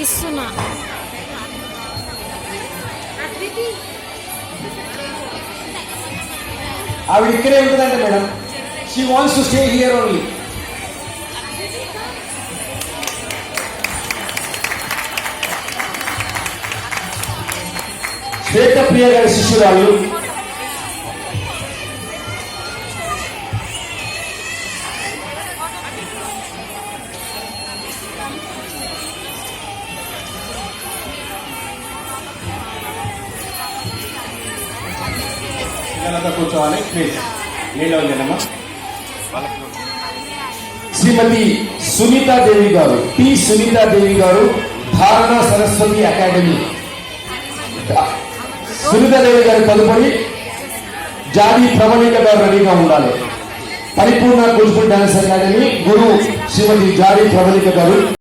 తీస్తున్నా. ఆవిడ ఇక్కడే ఉంటుందంట madam. She wants to stay here only. Shweta Priya గారి శిష్యురాలు. పిల్లలంతా కూర్చోవాలి ప్లీజ్. నీళ్ళు వెళ్ళమ్మా. శ్రీమతి సునీతాదేవి గారు, టి సునీతాదేవి గారు, ధారణ సరస్వతి అకాడమీ. సునీతాదేవి గారి తదుపరి జాతి ప్రవళిక గారు రెడీగా ఉండాలి. పరిపూర్ణ కూచిపూడి డాన్స్ అకాడమీ గురువు శ్రీమతి జాతి ప్రవళిక గారు.